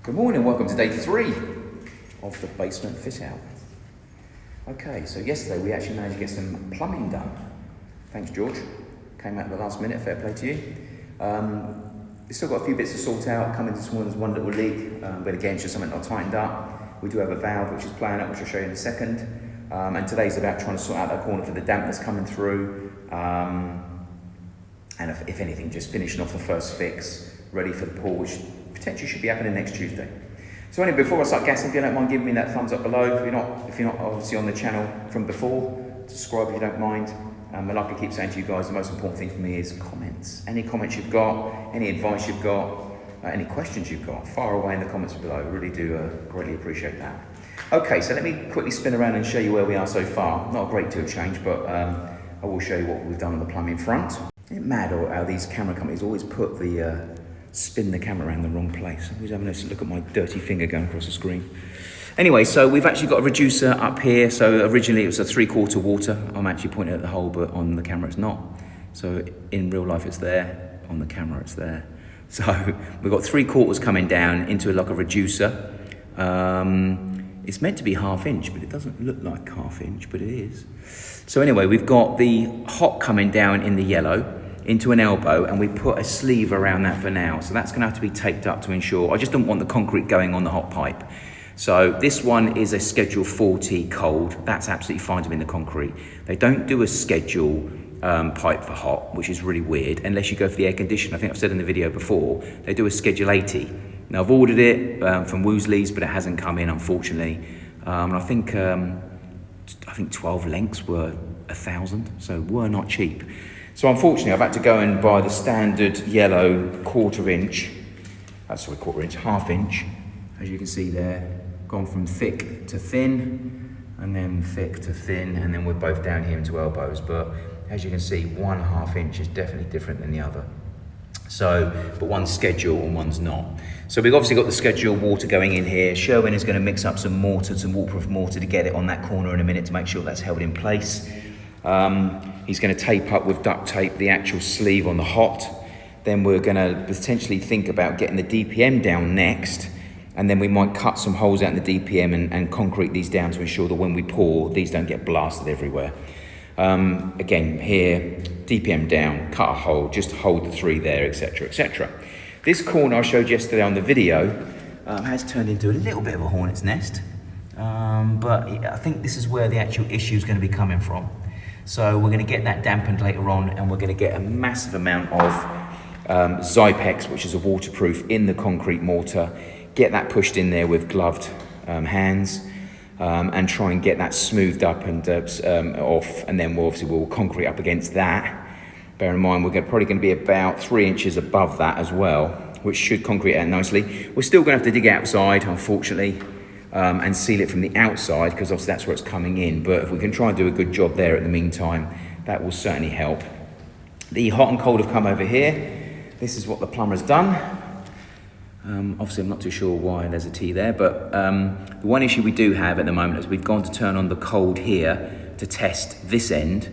Good morning, welcome to day 3 of the basement fit out. Okay, so yesterday we actually managed to get some plumbing done. Thanks, George. Came out at the last minute, fair play to you. We've still got a few bits to sort out. Coming this morning, there's one little leak, but again, it's just something not tightened up. We do have a valve which is playing up, which I'll show you in a second. And today's about trying to sort out that corner for the dampness coming through. And if anything, just finishing off the first fix, ready for the pour, which potentially should be happening next Tuesday. So anyway, before I start gassing, if you don't mind giving me that thumbs up below, if you're not obviously on the channel from before, subscribe if you don't mind. Like I keep saying to you guys, the most important thing for me is comments. Any comments you've got, any advice you've got, any questions you've got, fire away in the comments below. I really do greatly appreciate that. Okay, so let me quickly spin around and show you where we are so far. Not a great deal of change, but I will show you what we've done on the plumbing front. Isn't it mad how these camera companies always put spin the camera around the wrong place? I'm always having a look at my dirty finger going across the screen. Anyway, so we've actually got a reducer up here. So originally it was a 3/4 water. I'm actually pointing at the hole, but on the camera it's not. So in real life it's there, on the camera it's there. So we've got 3/4 coming down into like a reducer. It's meant to be 1/2 inch, but it doesn't look like 1/2 inch, but it is. So anyway, we've got the hot coming down in the yellow into an elbow, and we put a sleeve around that for now. So that's gonna have to be taped up to ensure, I just don't want the concrete going on the hot pipe. So this one is a schedule 40 cold. That's absolutely fine to be in the concrete. They don't do a schedule pipe for hot, which is really weird, unless you go for the air conditioner. I think I've said in the video before, they do a schedule 80. Now I've ordered it from Woozley's, but it hasn't come in, unfortunately. And I think 12 lengths were 1,000, so were not cheap. So unfortunately, I've had to go and buy the standard yellow 1/4 inch, sorry, 1/4 inch, 1/2 inch, as you can see there, gone from thick to thin, and then thick to thin, and then we're both down here into elbows. But as you can see, 1/2 inch is definitely different than the other. So, but one's schedule and one's not. So we've obviously got the schedule water going in here. Sherwin is going to mix up some mortar, some waterproof mortar to get it on that corner in a minute to make sure that's held in place. He's going to tape up with duct tape the actual sleeve on the hot. Then we're going to potentially think about getting the DPM down next, and then we might cut some holes out in the DPM and concrete these down to ensure that when we pour, these don't get blasted everywhere. Again, here, DPM down, cut a hole, just hold the 3 there, etc., etc. This corner I showed yesterday on the video has turned into a little bit of a hornet's nest, but I think this is where the actual issue is going to be coming from. So we're going to get that dampened later on, and we're going to get a massive amount of Zypex, which is a waterproof, in the concrete mortar, get that pushed in there with gloved hands, and try and get that smoothed up and off, and then we'll concrete up against that. Bear in mind, we're probably going to be about 3 inches above that as well, which should concrete out nicely. We're still going to have to dig outside, unfortunately, and seal it from the outside, because obviously that's where it's coming in. But if we can try and do a good job there at the meantime, that will certainly help. The hot and cold have come over here. This is what the plumber's done. Obviously I'm not too sure why there's a T there, but the one issue we do have at the moment is we've gone to turn on the cold here to test this end,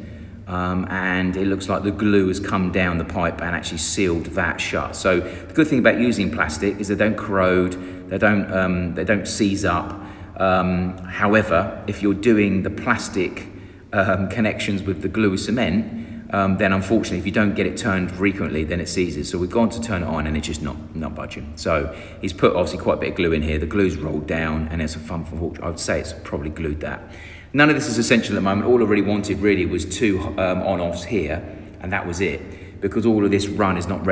and it looks like the glue has come down the pipe and actually sealed that shut. So the good thing about using plastic is they don't corrode, they don't seize up. However, if you're doing the plastic connections with the glue cement, then unfortunately, if you don't get it turned frequently, then it seizes. So we've gone to turn it on and it's just not budging. So he's put obviously quite a bit of glue in here. The glue's rolled down, and it's a fun for, I would say it's probably glued that. None of this is essential at the moment. All I really wanted really was 2 on-offs here, and that was it. Because all of this run is not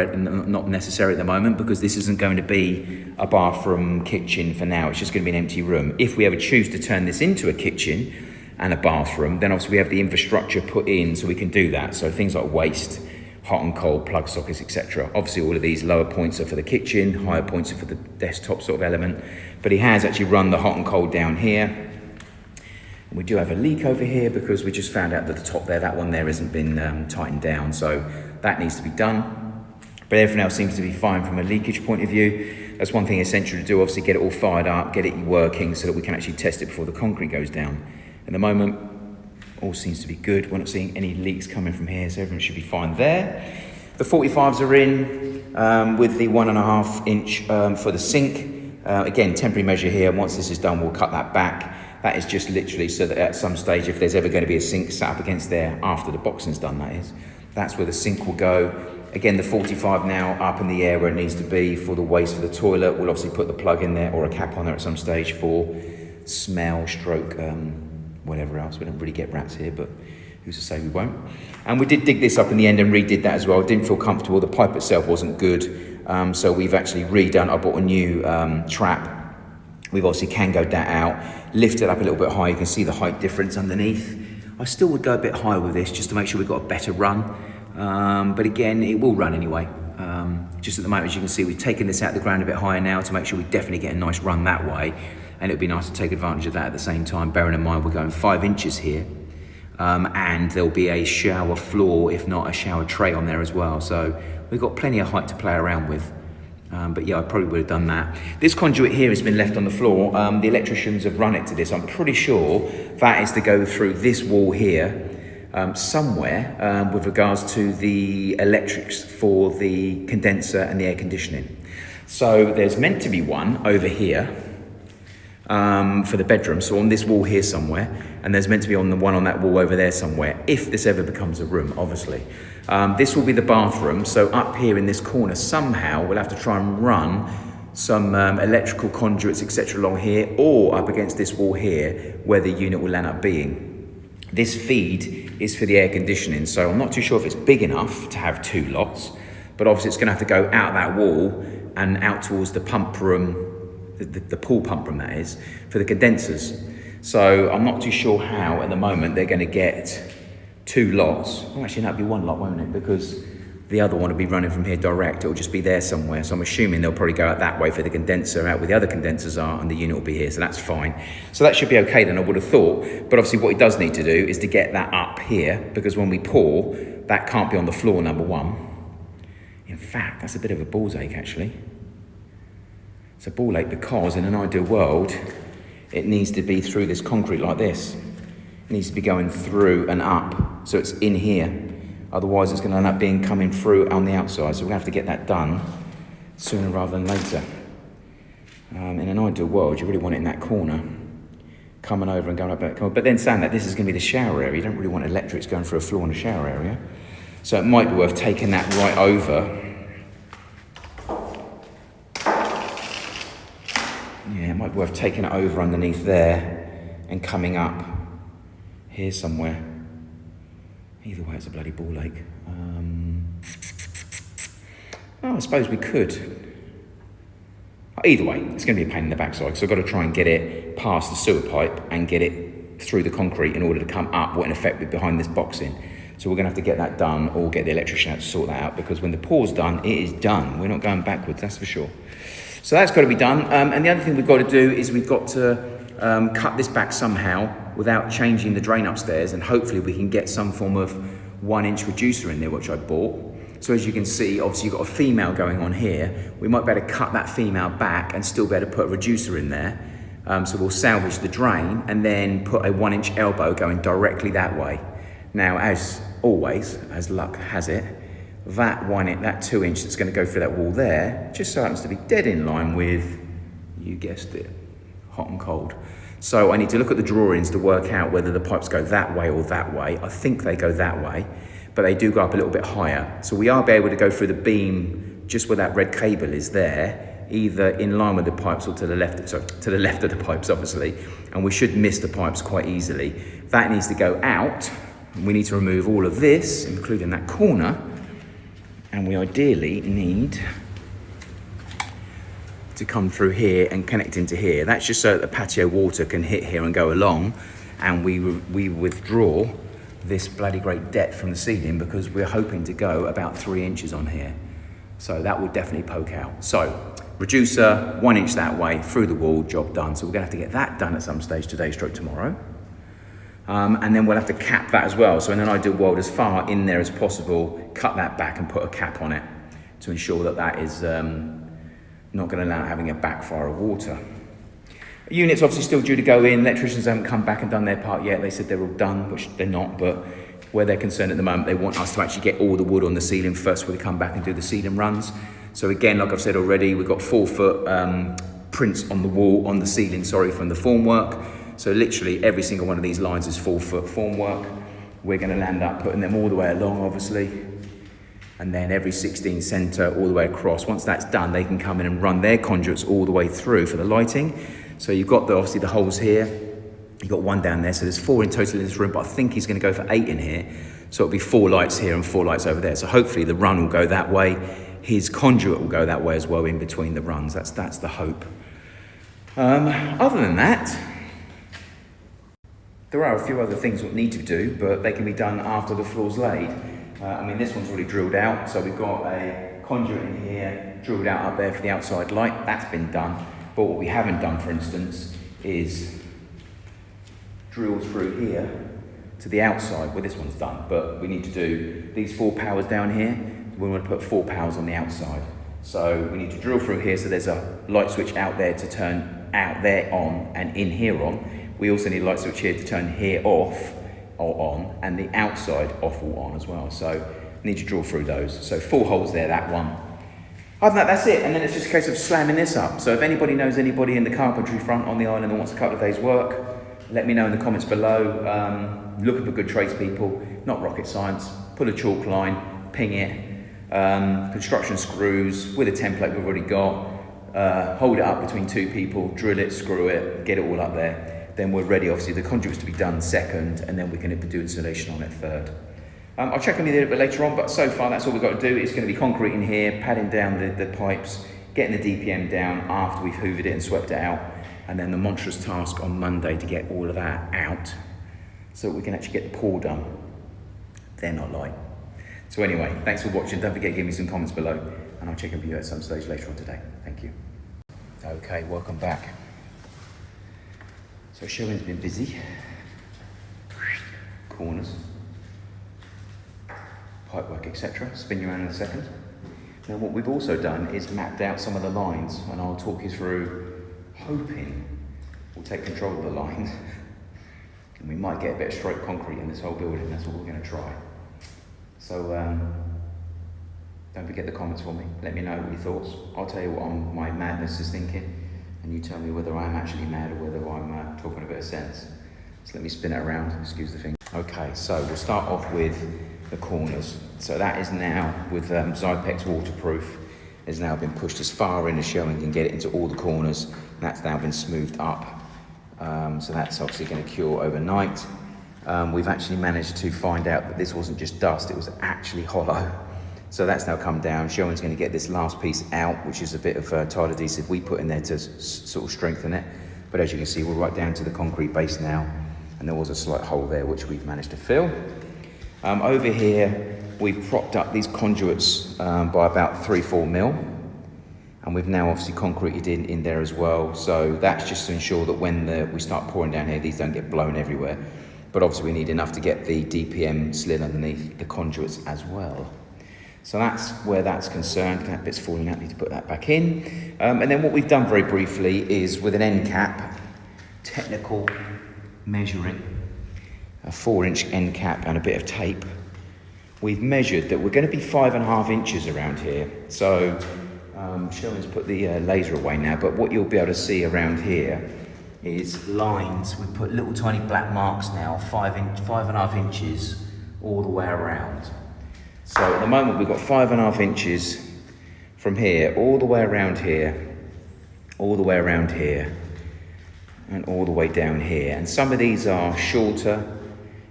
necessary at the moment, because this isn't going to be a bathroom kitchen for now. It's just going to be an empty room. If we ever choose to turn this into a kitchen and a bathroom, then obviously we have the infrastructure put in so we can do that. So things like waste, hot and cold, plug sockets, etc. Obviously all of these lower points are for the kitchen, higher points are for the desktop sort of element. But he has actually run the hot and cold down here. And we do have a leak over here because we just found out that the top there, that one there hasn't been tightened down. So that needs to be done. But everything else seems to be fine from a leakage point of view. That's one thing essential to do, obviously get it all fired up, get it working so that we can actually test it before the concrete goes down. At the moment, all seems to be good. We're not seeing any leaks coming from here, so everything should be fine there. The 45s are in with the 1.5 inch for the sink. Again, temporary measure here. Once this is done, we'll cut that back. That is just literally so that at some stage, if there's ever going to be a sink set up against there after the boxing's done, that is, that's where the sink will go. Again, the 45 now up in the air where it needs to be for the waste for the toilet. We'll obviously put the plug in there or a cap on there at some stage for smell, stroke, whatever else. We don't really get rats here, but who's to say we won't? And we did dig this up in the end and redid that as well. Didn't feel comfortable. The pipe itself wasn't good. So we've actually redone. I bought a new trap. We've obviously cangoed that out, lifted it up a little bit higher. You can see the height difference underneath. I still would go a bit higher with this just to make sure we've got a better run. But again, it will run anyway. Just at the moment, as you can see, we've taken this out of the ground a bit higher now to make sure we definitely get a nice run that way. And it would be nice to take advantage of that at the same time, bearing in mind we're going 5 inches here. And there'll be a shower floor, if not a shower tray on there as well. So we've got plenty of height to play around with. But yeah, I probably would have done that. This conduit here has been left on the floor. The electricians have run it to this. I'm pretty sure that is to go through this wall here somewhere with regards to the electrics for the condenser and the air conditioning. So there's meant to be one over here for the bedroom. So on this wall here somewhere, and there's meant to be on the one on that wall over there somewhere, if this ever becomes a room, obviously. This will be the bathroom. So up here in this corner, somehow we'll have to try and run some electrical conduits, etc. along here, or up against this wall here, where the unit will end up being. This feed is for the air conditioning, so I'm not too sure if it's big enough to have 2 lots, but obviously it's gonna have to go out that wall and out towards the pump room, the pool pump room that is, for the condensers. So I'm not too sure how at the moment they're gonna get 2 lots. Oh, actually that'll be 1 lot, won't it? Because the other one will be running from here direct. It'll just be there somewhere. So I'm assuming they'll probably go out that way for the condenser, out where the other condensers are, and the unit will be here. So that's fine. So that should be okay then, I would have thought. But obviously what he does need to do is to get that up here, because when we pour, that can't be on the floor, number 1. In fact, that's a bit of a ball's ache, actually. It's a ball ache because in an ideal world, it needs to be through this concrete like this. It needs to be going through and up. So it's in here. Otherwise, it's going to end up being coming through on the outside. So we're going to have to get that done sooner rather than later. In an ideal world, you really want it in that corner, coming over and going up that corner. But then saying that this is going to be the shower area, you don't really want electrics going through a floor in the shower area. So it might be worth taking that right over. Yeah, it might be worth taking it over underneath there and coming up here somewhere. Either way, it's a bloody ball ache. Oh, I suppose we could. Either way, it's going to be a pain in the backside, so I've got to try and get it past the sewer pipe and get it through the concrete in order to come up, what in effect would be behind this boxing. So we're going to have to get that done, or get the electrician out to sort that out, because when the pour's done, it is done. We're not going backwards, that's for sure. So that's got to be done. And the other thing we've got to do is we've got to cut this back somehow without changing the drain upstairs, and hopefully we can get some form of 1-inch reducer in there, which I bought. So as you can see, obviously you've got a female going on here. We might be able to cut that female back and still be able to put a reducer in there. So we'll salvage the drain and then put a 1-inch elbow going directly that way. Now, as always, as luck has it, that 2-inch that's going to go through that wall there just so happens to be dead in line with, you guessed it, hot and cold. So I need to look at the drawings to work out whether the pipes go that way or that way. I think they go that way, but they do go up a little bit higher. So we are able to go through the beam just where that red cable is there, either in line with the pipes or to the left, sorry, to the left of the pipes, obviously, and we should miss the pipes quite easily. That needs to go out. We need to remove all of this, including that corner, and we ideally need to come through here and connect into here. That's just so that the patio water can hit here and go along, and we withdraw this bloody great depth from the ceiling, because we're hoping to go about 3 inches on here. So that will definitely poke out. So reducer, 1 inch that way, through the wall, job done. So we're gonna have to get that done at some stage today, stroke tomorrow. And then we'll have to cap that as well. So in an ideal world, as far in there as possible, cut that back and put a cap on it to ensure that that is not going to allow having a backfire of water. The unit's obviously still due to go in. Electricians haven't come back and done their part yet. They said they're all done, which they're not, but where they're concerned at the moment, they want us to actually get all the wood on the ceiling first before they come back and do the ceiling runs. So again, like I've said already, we've got 4 foot prints on the wall, on the ceiling, sorry, from the formwork. So literally every single one of these lines is 4-foot formwork. We're going to land up putting them all the way along, obviously. And then every 16 centre all the way across. Once that's done, they can come in and run their conduits all the way through for the lighting. So you've got obviously the holes here. You've got one down there, so there's 4 in total in this room, but I think he's going to go for 8 in here. So it'll be 4 lights here and 4 lights over there. So hopefully the run will go that way. His conduit will go that way as well in between the runs. That's the hope. Other than that, there are a few other things that need to do, but they can be done after the floor's laid. I mean, this one's already drilled out, so we've got a conduit in here, drilled out up there for the outside light. That's been done. But what we haven't done, for instance, is drilled through here to the outside. Well, this one's done, but we need to do these 4 powers down here. We want to put 4 powers on the outside. So we need to drill through here, so there's a light switch out there to turn out there on and in here on. We also need a light switch here to turn here off or on, and the outside off or on as well. So need to drill through those. So 4 holes there, that one. Other than that, that's it. And then it's just a case of slamming this up. So if anybody knows anybody in the carpentry front on the island that wants a couple of days work, let me know in the comments below. Looking for good tradespeople, not rocket science. Pull a chalk line, ping it. Construction screws with a template we've already got. Hold it up between 2 people, drill it, screw it, get it all up there. Then we're ready, obviously, the conduits to be done second, and then we can do installation on it third. I'll check on you a little bit later on, but so far that's all we've got to do. It's going to be concrete in here, padding down the pipes, getting the DPM down after we've hoovered it and swept it out, and then the monstrous task on Monday to get all of that out so that we can actually get the pour done. They're not light. So anyway, thanks for watching. Don't forget to give me some comments below, and I'll check in with you at some stage later on today. Thank you. Okay, welcome back. So Sherwin's been busy. Corners, pipework, etc. Spin you around in a second. Now what we've also done is mapped out some of the lines, and I'll talk you through, hoping we'll take control of the lines. And we might get a bit of straight concrete in this whole building. That's what we're going to try. So don't forget the comments for me. Let me know what your thoughts. I'll tell you what my madness is thinking, and you tell me whether I'm actually mad or whether I'm talking a bit of sense. So let me spin it around. Excuse the thing. Okay, so we'll start off with the corners. So that is now, with Zypex waterproof, has now been pushed as far in as Sherwin can get it into all the corners. And that's now been smoothed up. So that's obviously going to cure overnight. We've actually managed to find out that this wasn't just dust, it was actually hollow. So that's now come down. Sherwin's going to get this last piece out, which is a bit of tile adhesive we put in there to sort of strengthen it. But as you can see, we're right down to the concrete base now. And there was a slight hole there, which we've managed to fill. Over here, we've propped up these conduits by about 3-4 mil. And we've now obviously concreted in there as well. So that's just to ensure that when we start pouring down here, these don't get blown everywhere. But obviously we need enough to get the DPM slid underneath the conduits as well. So that's where that's concerned. That bit's falling out, need to put that back in. And then what we've done very briefly is with an end cap, technical measuring, a 4-inch end cap and a bit of tape. We've measured that we're going to be 5.5 inches around here. So Sherwin's put the laser away now, but what you'll be able to see around here is lines. We've put little tiny black marks now, 5.5 inches all the way around. So at the moment we've got 5.5 inches from here, all the way around here, all the way around here, and all the way down here. And some of these are shorter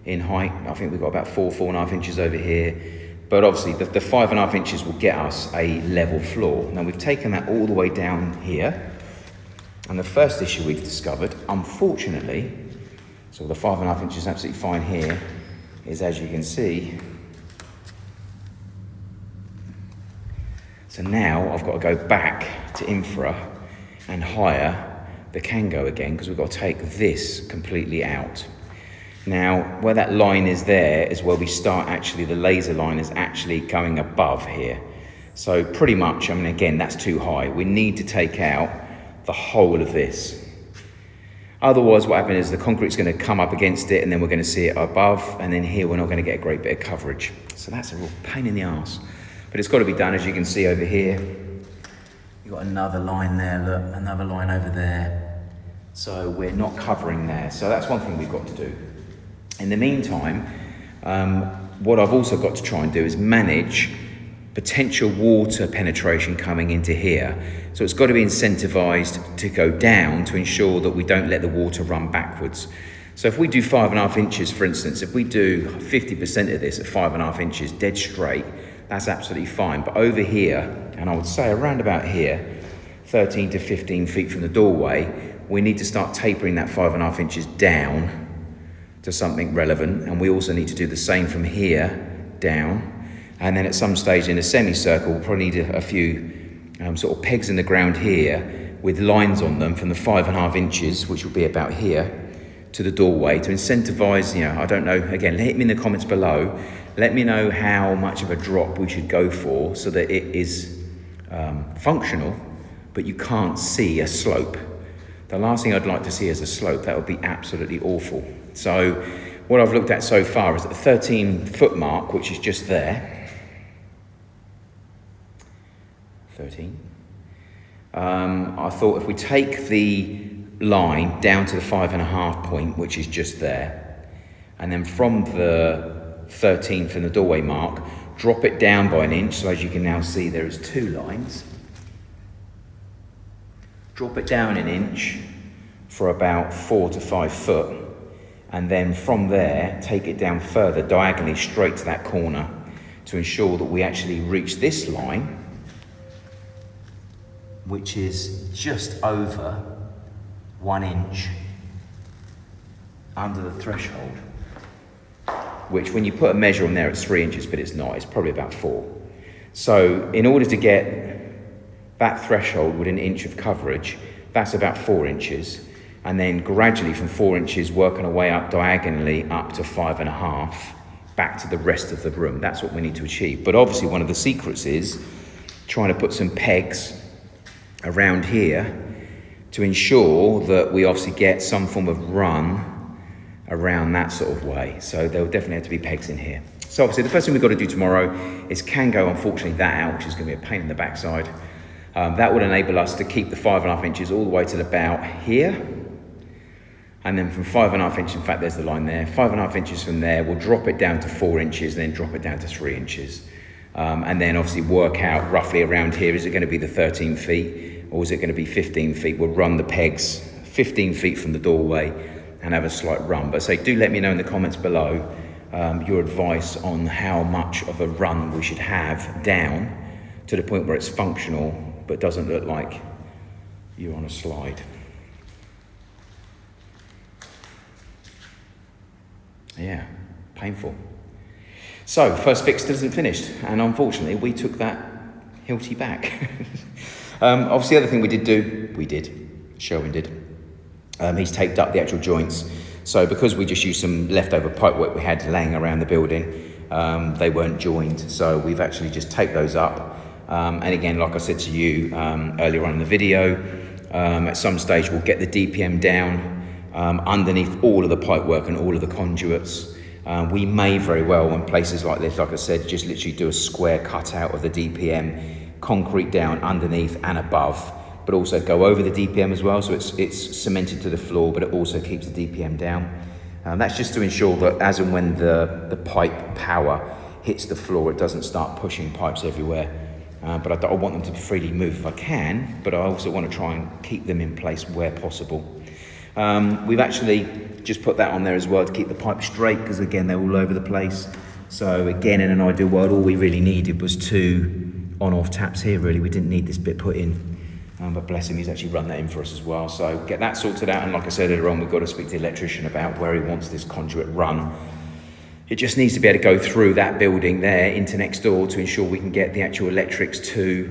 in height. I think we've got about 4.5 inches over here. But obviously the 5.5 inches will get us a level floor. Now we've taken that all the way down here. And the first issue we've discovered, unfortunately, so the 5.5 inches is absolutely fine here, is as you can see. So now I've got to go back to infra and hire the Kango again, because we've got to take this completely out. Now, where that line is there is where we start actually, the laser line is actually going above here. So pretty much, I mean, again, that's too high. We need to take out the whole of this. Otherwise, what happens is the concrete's going to come up against it, and then we're going to see it above, and then here we're not going to get a great bit of coverage. So that's a real pain in the arse. But it's got to be done, as you can see over here. You've got another line there, look, another line over there. So we're not covering there. So that's one thing we've got to do. In the meantime, what I've also got to try and do is manage potential water penetration coming into here. So it's got to be incentivized to go down to ensure that we don't let the water run backwards. So if we do 5.5 inches, for instance, if we do 50% of this at 5.5 inches dead straight, that's absolutely fine. But over here, and I would say around about here, 13 to 15 feet from the doorway, we need to start tapering that 5.5 inches down to something relevant. And we also need to do the same from here down. And then at some stage in a semicircle, we'll probably need a few sort of pegs in the ground here with lines on them from the 5.5 inches, which will be about here, to the doorway to incentivize, I don't know, again, hit me in the comments below. Let me know how much of a drop we should go for so that it is functional, but you can't see a slope. The last thing I'd like to see is a slope. That would be absolutely awful. So what I've looked at so far is at the 13-foot mark, which is just there. 13. I thought if we take the line down to the 5.5 point, which is just there, and then from the 13 from the doorway mark, drop it down by 1 inch. So as you can now see, there is 2 lines. Drop it down 1 inch for about 4 to 5 foot, and then from there take it down further diagonally straight to that corner to ensure that we actually reach this line, which is just over 1 inch under the threshold, which when you put a measure on there, it's 3 inches, but it's not, it's probably about 4. So in order to get that threshold with 1 inch of coverage, that's about 4 inches. And then gradually from 4 inches, working our way up diagonally up to 5.5, back to the rest of the room. That's what we need to achieve. But obviously one of the secrets is trying to put some pegs around here to ensure that we obviously get some form of run around that sort of way. So there'll definitely have to be pegs in here. So obviously the first thing we've got to do tomorrow is Kango, unfortunately, that out, which is going to be a pain in the backside. That would enable us to keep the 5.5 inches all the way to the about here. And then from 5.5 inches, in fact, there's the line there, 5.5 inches from there, we'll drop it down to 4 inches, then drop it down to 3 inches. And then obviously work out roughly around here, is it going to be the 13 feet? Or is it going to be 15 feet? We'll run the pegs 15 feet from the doorway and have a slight run. But do let me know in the comments below your advice on how much of a run we should have down to the point where it's functional, but doesn't look like you're on a slide. Yeah, painful. So, first fix isn't finished, and unfortunately we took that Hilti back. Obviously the other thing Sherwin did, he's taped up the actual joints. So because we just used some leftover pipework we had laying around the building, they weren't joined. So we've actually just taped those up. And again, like I said to you earlier on in the video, at some stage we'll get the DPM down underneath all of the pipework and all of the conduits. We may very well, in places like this, like I said, just literally do a square cutout of the DPM, concrete down underneath and above, but also go over the DPM as well, so it's cemented to the floor, but it also keeps the DPM down. That's just to ensure that as and when the pipe power hits the floor, it doesn't start pushing pipes everywhere. But I want them to freely move if I can, but I also want to try and keep them in place where possible. We've actually just put that on there as well to keep the pipe straight, because again, they're all over the place. So again, in an ideal world, all we really needed was 2 on-off taps here, really. We didn't need this bit put in. But bless him, he's actually run that in for us as well. So get that sorted out. And like I said earlier on, we've got to speak to the electrician about where he wants this conduit run. It just needs to be able to go through that building there into next door to ensure we can get the actual electrics to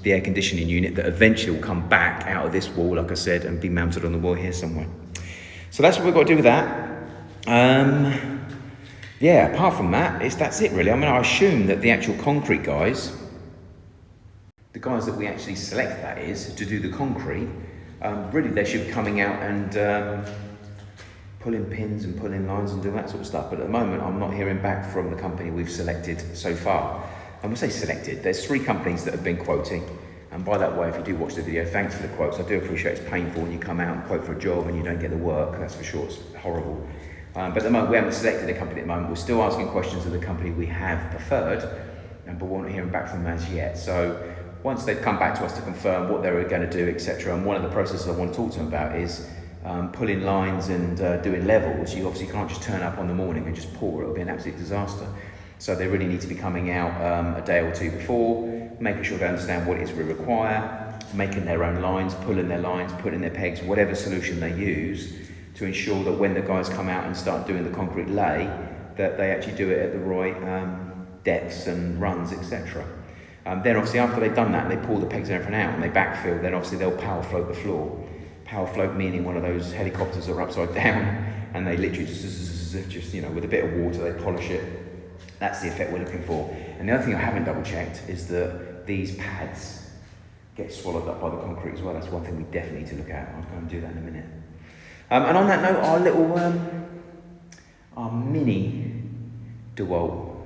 the air conditioning unit that eventually will come back out of this wall, like I said, and be mounted on the wall here somewhere. So that's what we've got to do with that. Yeah, apart from that, that's it really. I mean, I assume that the actual concrete guys, the guys that we actually select, that is, to do the concrete, really they should be coming out and pulling pins and pulling lines and doing that sort of stuff. But at the moment, I'm not hearing back from the company we've selected so far. And we say selected, there's 3 companies that have been quoting. And by that way, if you do watch the video, thanks for the quotes. I do appreciate it's painful when you come out and quote for a job and you don't get the work, that's for sure, it's horrible. But at the moment, we haven't selected a company at the moment. We're still asking questions of the company we have preferred, but we're not hearing back from them as yet. So once they've come back to us to confirm what they're going to do, etc., and one of the processes I want to talk to them about is pulling lines and doing levels. You obviously can't just turn up on the morning and just pour, it'll be an absolute disaster. So they really need to be coming out a day or two before, making sure they understand what it is we require, making their own lines, pulling their lines, putting their pegs, whatever solution they use, to ensure that when the guys come out and start doing the concrete lay, that they actually do it at the right depths and runs, etc. Then obviously after they've done that and they pull the pegs and everything out and they backfill, then obviously they'll power float the floor. Power float meaning one of those helicopters that are upside down and they literally just you know, with a bit of water, they polish it. That's the effect we're looking for. And the other thing I haven't double checked is that these pads get swallowed up by the concrete as well. That's one thing we definitely need to look at. I'll go and do that in a minute. And on that note, our little, our mini DeWalt,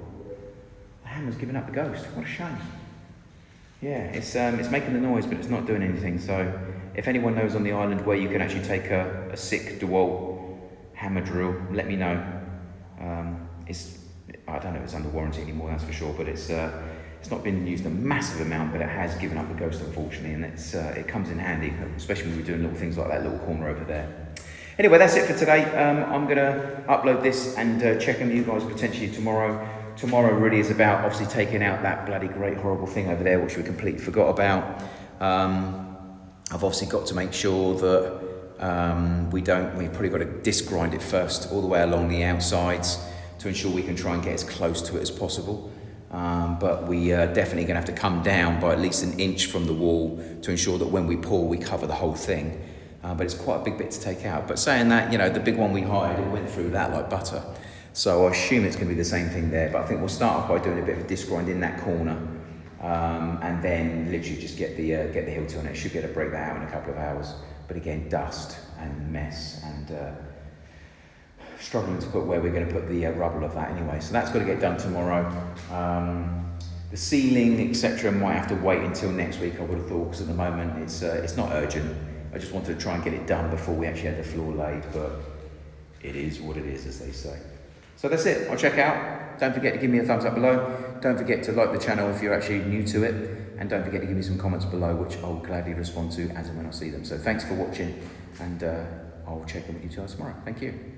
the hammer's giving up the ghost. What a shame. Yeah, it's making the noise, but it's not doing anything. So if anyone knows on the island where you can actually take a sick DeWalt hammer drill, let me know. I don't know if it's under warranty anymore, that's for sure, but it's not been used a massive amount, but it has given up the ghost, unfortunately, and it comes in handy, especially when we're doing little things like that little corner over there. Anyway, that's it for today. I'm going to upload this and check in with you guys potentially tomorrow. Tomorrow really is about obviously taking out that bloody great horrible thing over there, which we completely forgot about. I've obviously got to make sure that we've probably got to disc grind it first all the way along the outsides to ensure we can try and get as close to it as possible. But we are definitely going to have to come down by at least an inch from the wall to ensure that when we pour, we cover the whole thing. But it's quite a big bit to take out. But saying that, you know, the big one we hired, it went through that like butter. So I assume it's going to be the same thing there. But I think we'll start off by doing a bit of a disc grind in that corner, and then literally just get the hilt on it. Should be able to break that out in a couple of hours. But again, dust and mess and struggling to put where we're going to put the rubble of that anyway. So that's got to get done tomorrow. The ceiling, etc., might have to wait until next week, I would have thought, because at the moment it's not urgent. I just wanted to try and get it done before we actually had the floor laid, but it is what it is, as they say. So that's it. I'll check out. Don't forget to give me a thumbs up below. Don't forget to like the channel if you're actually new to it. And don't forget to give me some comments below, which I'll gladly respond to as and when I see them. So thanks for watching, and I'll check in with you guys tomorrow. Thank you.